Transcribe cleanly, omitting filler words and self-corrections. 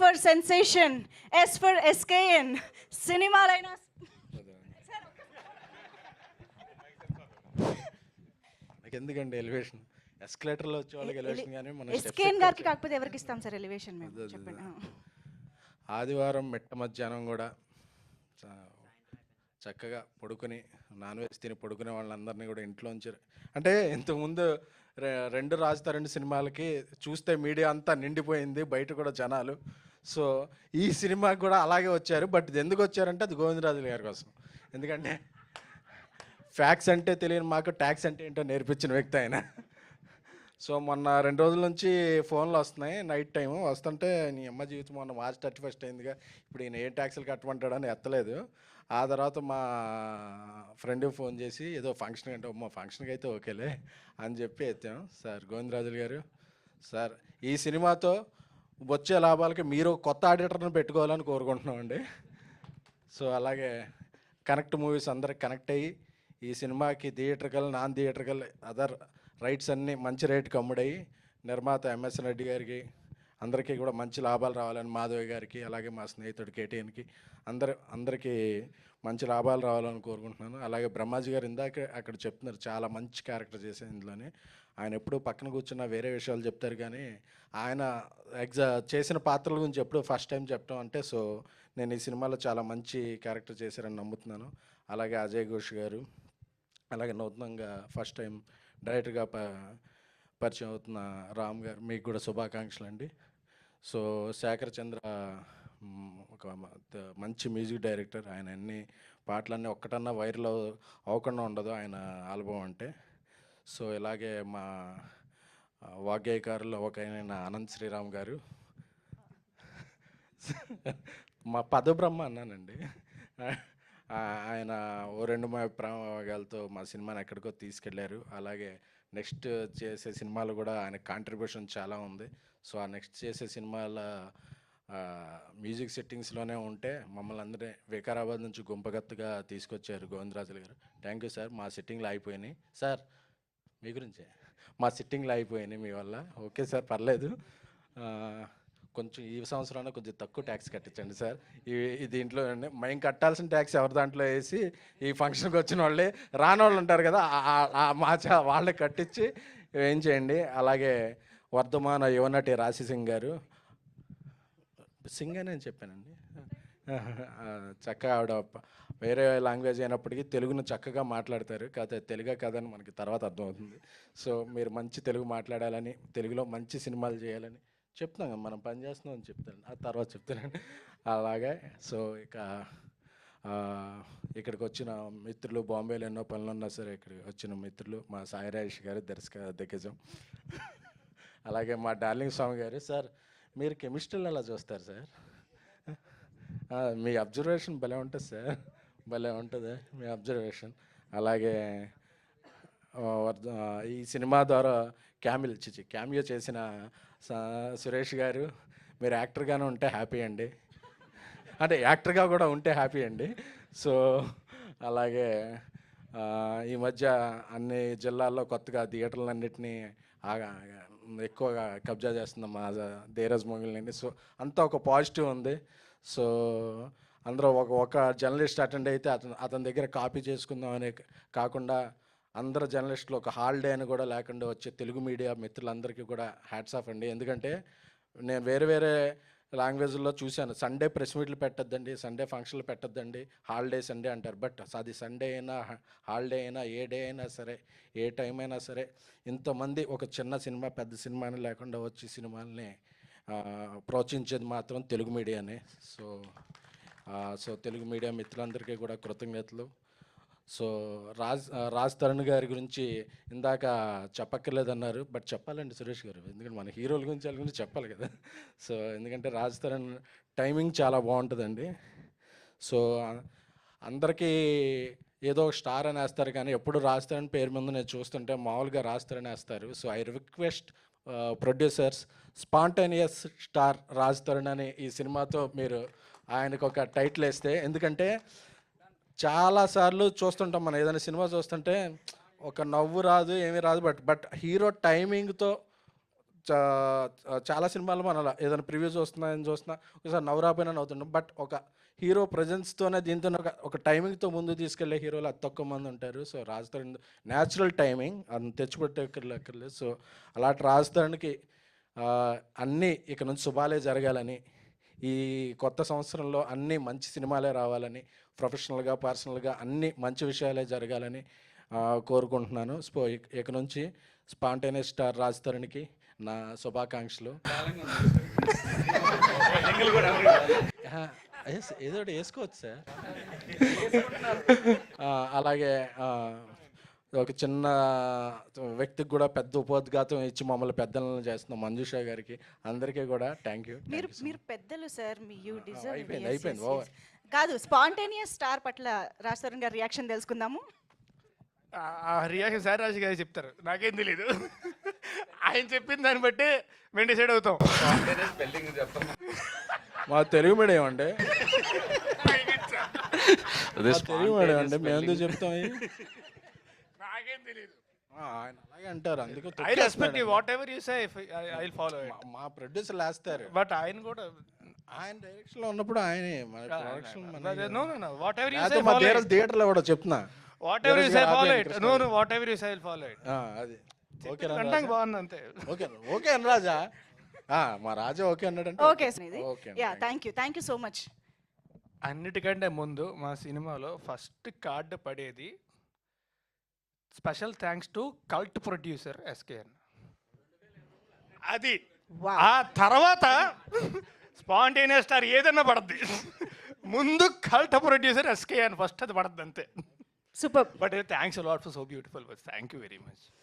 For sensation, S for SKN. సినిమాలైనా ఎందుకండి elevation ఎస్కలేటర్లో వచ్చే వాళ్ళకి ఎలివేషన్ కానీ మనం ఎస్కేఎన్ గారికి కాకపోతే ఎవరికి ఇస్తాం సార్ ఎలివేషన్ మేము? చెప్పండి. ఆదివారం మిట్ట మధ్యాహ్నం కూడా చక్కగా పడుకొని నాన్ వెజ్ తిని పడుకునే వాళ్ళందరినీ కూడా ఇంట్లోంచి, అంటే ఇంతకుముందు రెండు రాజుతారండి సినిమాలకి చూస్తే మీడియా అంతా నిండిపోయింది, బయట కూడా జనాలు. సో ఈ సినిమాకి కూడా అలాగే వచ్చారు. బట్ ఎందుకు వచ్చారంటే అది గోవిందరాజుల గారి కోసం. ఎందుకంటే ఫ్యాక్స్ అంటే తెలియని మాకు ట్యాక్స్ అంటే ఏంటో నేర్పించిన వ్యక్తి ఆయన. సో మొన్న 2 రోజుల నుంచి ఫోన్లు వస్తున్నాయి నైట్ టైము వస్తుంటే, నీ అమ్మ జీవితం మొన్న March 31 అయిందిగా, ఇప్పుడు ఈయన ఏ ట్యాక్సులు కట్టమంటాడని ఎత్తలేదు. ఆ తర్వాత మా ఫ్రెండ్కి ఫోన్ చేసి ఏదో ఫంక్షన్ అంటే, మా ఫంక్షన్కి అయితే ఓకేలే అని చెప్పి ఎత్తాం. సార్ గోవిందరాజులు గారు, సార్ ఈ సినిమాతో వచ్చే లాభాలకి మీరు కొత్త ఆడిటర్ని పెట్టుకోవాలని కోరుకుంటున్నామండి. సో అలాగే కనెక్ట్ మూవీస్ అందరికి కనెక్ట్ అయ్యి ఈ సినిమాకి theatrical non theatrical other rights అన్నీ మంచి రేటుకి అమ్ముడయ్యి నిర్మాత ఎంఎస్ రెడ్డి గారికి అందరికీ కూడా మంచి లాభాలు రావాలని, మాధవి గారికి అలాగే మా స్నేహితుడు కేటీఎన్కి అందరికీ మంచి లాభాలు రావాలని కోరుకుంటున్నాను. అలాగే బ్రహ్మాజీ గారు ఇందాక అక్కడ చెప్తున్నారు చాలా మంచి క్యారెక్టర్ చేసే ఇందులోనే. ఆయన ఎప్పుడు పక్కన కూర్చున్న వేరే విషయాలు చెప్తారు కానీ ఆయన చేసిన పాత్రల గురించి ఎప్పుడు ఫస్ట్ టైం చెప్పడం అంటే, సో నేను ఈ సినిమాలో చాలా మంచి క్యారెక్టర్ చేశారని నమ్ముతున్నాను. అలాగే అజయ్ ఘోష్ గారు, అలాగే నూతనంగా ఫస్ట్ టైం డైరెక్టర్గా పరిచయం అవుతున్న రామ్ గారు, మీకు కూడా శుభాకాంక్షలు అండి. సో శేఖర్ చంద్ర ఒక మంచి మ్యూజిక్ డైరెక్టర్. ఆయన అన్ని పాటలన్నీ ఒక్కటన్నా వైరల్ అవ్వకుండా ఉండదు ఆయన ఆల్బమ్ అంటే. సో ఇలాగే మా వాగ్గేయకారులు ఒక ఆయన అనంత్ శ్రీరామ్ గారు, మా పదబ్రహ్మ అన్నానండి, ఆయన ఓ 2 ప్రయోగాలతో మా సినిమాని ఎక్కడికో తీసుకెళ్లారు. అలాగే నెక్స్ట్ చేసే సినిమాలు కూడా ఆయన కాంట్రిబ్యూషన్ చాలా ఉంది. సో ఆ నెక్స్ట్ చేసే సినిమాల మ్యూజిక్ సెట్టింగ్స్లోనే ఉంటే మమ్మల్ని అందరినీ వికారాబాద్ నుంచి గుంపగత్తుగా తీసుకొచ్చారు గోవిందరాజులు గారు. Thank you sir. మా సిట్టింగ్లు అయిపోయినాయి సార్, మీ గురించే మా సిట్టింగ్లు అయిపోయినాయి మీ వల్ల. ఓకే సార్, పర్లేదు, కొంచెం ఈ సంవత్సరాన్ని కొంచెం తక్కువ ట్యాక్స్ కట్టించండి సార్. ఈ దీంట్లో మేము కట్టాల్సిన ట్యాక్స్ ఎవరి దాంట్లో వేసి ఈ ఫంక్షన్కి వచ్చిన వాళ్ళే రాని వాళ్ళు ఉంటారు కదా, వాళ్ళే కట్టించి ఏం చేయండి. అలాగే వర్ధమాన యువనటి రాశి సింగ్ గారు, సింగ్ అని నేను చెప్పానండి, చక్కగా ఆవిడ వేరే లాంగ్వేజ్ అయినప్పటికీ తెలుగును చక్కగా మాట్లాడతారు. కాకపోతే తెలుగే కదని మనకి తర్వాత అర్థమవుతుంది. సో మీరు మంచి తెలుగు మాట్లాడాలని, తెలుగులో మంచి సినిమాలు చేయాలని చెప్తున్నాం కదా, మనం పని చేస్తున్నాం అని చెప్తాను, ఆ తర్వాత చెప్తానండి. అలాగే సో ఇక్కడికి వచ్చిన మిత్రులు, బాంబేలో ఎన్నో పనులు ఉన్నా సరే ఇక్కడికి వచ్చిన మిత్రులు, మా సాయి రాజేష్ గారు దిగ్గజం, అలాగే మా డార్లింగ్ స్వామి గారు. సార్ మీరు కెమిస్ట్రీలో ఎలా చూస్తారు సార్? మీ అబ్జర్వేషన్ భలే ఉంటుంది సార్, భలే ఉంటుంది మీ అబ్జర్వేషన్. అలాగే ఈ సినిమా ద్వారా క్యామియో చేసిన సురేష్ గారు, మీరు యాక్టర్గానే ఉంటే హ్యాపీ అండి, అంటే యాక్టర్గా కూడా ఉంటే హ్యాపీ అండి. సో అలాగే ఈ మధ్య అన్ని జిల్లాల్లో కొత్తగా థియేటర్లన్నింటినీ ఎక్కువగా కబ్జా చేస్తుంది మా ధీరజ్ మొగిలిని. సో అంతా ఒక పాజిటివ్ ఉంది. సో అందరూ ఒక జర్నలిస్ట్ అటెండ్ అయితే అతని దగ్గర కాపీ చేసుకుందాం అనే కాకుండా అందరు జర్నలిస్టులు ఒక హాలిడే అని కూడా లేకుండా వచ్చే తెలుగు మీడియా మిత్రులందరికీ కూడా హ్యాట్స్ ఆఫ్ అండి. ఎందుకంటే నేను వేరే లాంగ్వేజ్లో చూశాను, సండే ప్రెస్ మీట్లు పెట్టద్దండి, సండే ఫంక్షన్లు పెట్టద్దండి, హాలిడే సండే అంటారు. బట్ అది సండే అయినా హాలిడే అయినా ఏ డే అయినా సరే ఏ టైం అయినా సరే ఇంతమంది ఒక చిన్న సినిమా పెద్ద సినిమాని లేకుండా వచ్చి సినిమాల్ని ప్రోత్సహించేది మాత్రం తెలుగు మీడియానే. సో తెలుగు మీడియా మిత్రులందరికీ కూడా కృతజ్ఞతలు. సో రాజ్ తరుణ్ గారి గురించి ఇందాక చెప్పక్కర్లేదన్నారు, బట్ చెప్పాలండి సురేష్ గారు, ఎందుకంటే మన హీరోల గురించి వాళ్ళ గురించి చెప్పాలి కదా. సో ఎందుకంటే రాజ్ తరుణ్ టైమింగ్ చాలా బాగుంటుందండి. సో అందరికీ ఏదో స్టార్ అని వేస్తారు కానీ ఎప్పుడు రాజ్ తరుణ్ పేరు ముందు నేను చూస్తుంటే మామూలుగా రాజ్ తరుణ్ వేస్తారు. So I request producers, spontaneous star Raj Tarun అని ఈ సినిమాతో మీరు ఆయనకు ఒక టైటిల్ వేస్తే, ఎందుకంటే చాలాసార్లు చూస్తుంటాం మనం ఏదైనా సినిమా చూస్తుంటే ఒక నవ్వు రాదు, ఏమీ రాదు, బట్ హీరో టైమింగ్తో చాలా సినిమాలు మనం అలా ఏదైనా ప్రివ్యూ చూస్తున్నా ఒకసారి నవ్వురాపోయినా నవ్వుతున్నాం. బట్ ఒక హీరో ప్రజెన్స్తోనే దీంతో ఒక టైమింగ్తో ముందు తీసుకెళ్లే హీరోలు అతి తక్కువ మంది ఉంటారు. So Raj Tarun natural timing అది తెచ్చిపెట్టక్కర్లేదు. సో అలాంటి రాజ్ తరుణ్కి అన్నీ ఇక నుంచి శుభాలే జరగాలని, ఈ కొత్త సంవత్సరంలో అన్నీ మంచి సినిమాలే రావాలని, ప్రొఫెషనల్గా పర్సనల్గా అన్నీ మంచి విషయాలే జరగాలని కోరుకుంటున్నాను. సో ఇక నుంచి స్పాంటేనియస్ స్టార్ రాజ్ తరుణ్కి నా శుభాకాంక్షలు. ఏదో ఒకటి వేసుకోవచ్చు సార్. అలాగే ఒక చిన్న వ్యక్తికి కూడా పెద్ద ఉపోద్ఘాతం ఇచ్చి మమ్మల్ని పెద్దలను చేస్తున్నాం మంజుషా గారికి, అందరికీ కూడా థ్యాంక్ యూ. మీరు పెద్దలు సార్, మీ యూ డిజర్వ్. అయిపోయింది ఓవర్. కాదు, స్పాంటేనియస్ స్టార్ పట్ల రాజ్ తరుణ్ గారి రియాక్షన్ తెలుసుకుందాము. ఆ రియాక్షన్ సార్ రాజు గారు చెప్తారు, నాకేం తెలీదు. ఆయన చెప్పిన దాన్ని బట్టి మేము డిసైడ్ అవుతాం. మా తెలుగు మీడియం అండి, తెలుగు మీడియం అండి, మేము ఎందుకు చెప్తాం? నాకేం తెలీదు. ఆయన అలాగే అంటారు, అందుకే I respect you, whatever you say I will follow it. మా ప్రొడ్యూసర్ వేస్తారు, బట్ ఆయన కూడా ఆయన డైరెక్షన్ లో ఉన్నప్పుడు ఆయనే మన production. No no no, whatever you say మా ఫాలో ఇట్. థియేటర్లో కూడా చెప్తున్నా, whatever you say follow it. No no, whatever you say will follow it. అది ఓకే అంటాం, బాగుంది అంతే. ఓకే ఓకే అని రాజా, మా రాజా ఓకే అన్నాడంటే okay okay. Yeah, thank you so much. అన్నిటికంటే ముందు మా సినిమాలో ఫస్ట్ కార్డు పడేది special thanks to cult producer SKN. అది Wow. ఆ తర్వాత స్పాంటేనియస్ స్టార్ ఏదన్నా పడద్ది, ముందు కల్ట్ ప్రొడ్యూసర్ ఎస్కేఎన్ ఫస్ట్ అది పడద్ది అంతే. Super. But thanks a lot for so beautiful words. Thank you very much.